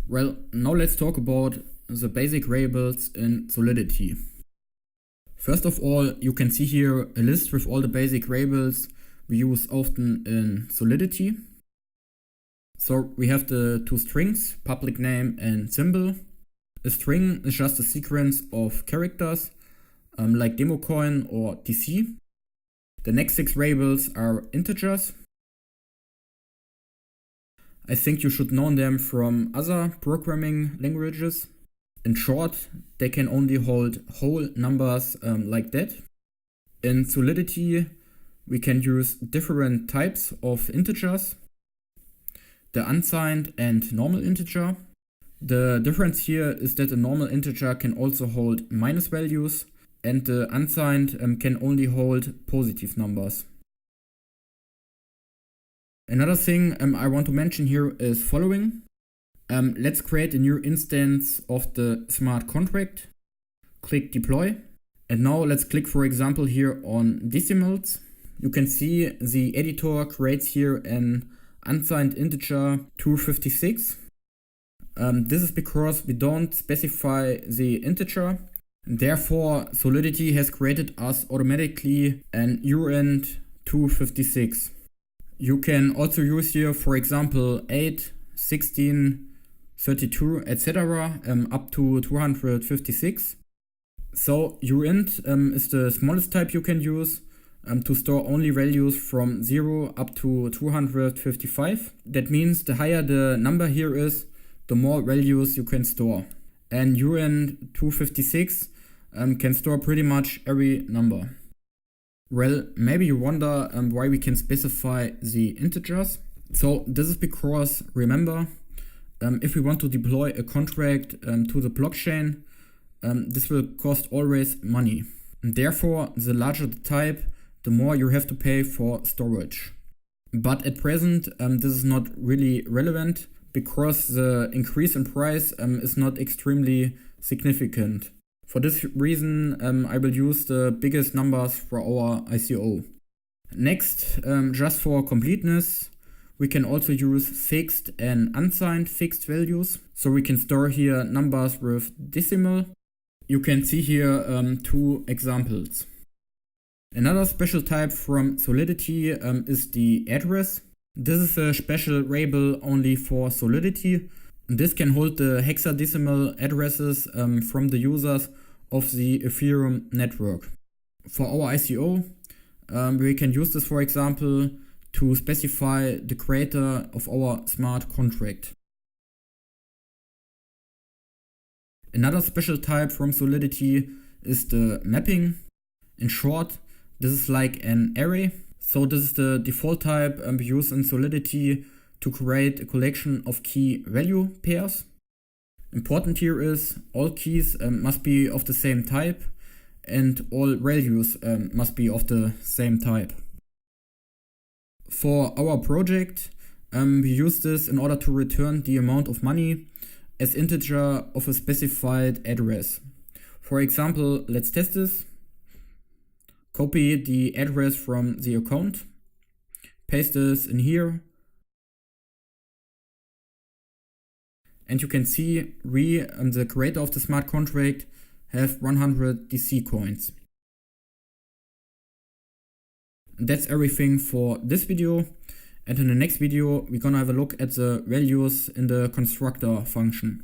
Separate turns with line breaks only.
Well, now let's talk about the basic variables in Solidity. First of all, you can see here a list with all the basic variables we use often in Solidity. So we have the two strings, public name and symbol. A string is just a sequence of characters, like democoin or DC. The next 6 variables are integers. I think you should know them from other programming languages. In short, they can only hold whole numbers like that. In Solidity, we can use different types of integers, the unsigned and normal integer. The difference here is that a normal integer can also hold minus values, and the unsigned can only hold positive numbers. Another thing I want to mention here is following. Let's create a new instance of the smart contract. Click deploy. And now let's click, for example, here on decimals. You can see the editor creates here an unsigned integer 256. This is because we don't specify the integer. Therefore, Solidity has created us automatically an urand 256. You can also use here, for example, 8, 16, 32, etc. Up to 256. So urand is the smallest type you can use to store only values from 0 up to 255. That means the higher the number here is, the more values you can store. And urand 256 can store pretty much every number. Well, maybe you wonder why we can specify the integers. So this is because, remember, if we want to deploy a contract to the blockchain, this will cost always money. And therefore, the larger the type, the more you have to pay for storage. But at present, this is not really relevant because the increase in price is not extremely significant. For this reason, I will use the biggest numbers for our ICO. Next, just for completeness, we can also use fixed and unsigned fixed values. So we can store here numbers with decimal. You can see here 2 examples. Another special type from Solidity is the address. This is a special variable only for Solidity. This can hold the hexadecimal addresses from the users of the Ethereum network. For our ICO, we can use this, for example, to specify the creator of our smart contract. Another special type from Solidity is the mapping. In short, this is like an array. So this is the default type we use in Solidity to create a collection of key value pairs. Important here is all keys must be of the same type and all values must be of the same type. For our project, we use this in order to return the amount of money as integer of a specified address. For example, let's test this. Copy the address from the account, paste this in here, and you can see we, the creator of the smart contract, have 100 DC coins. And that's everything for this video, and in the next video we're gonna have a look at the values in the constructor function.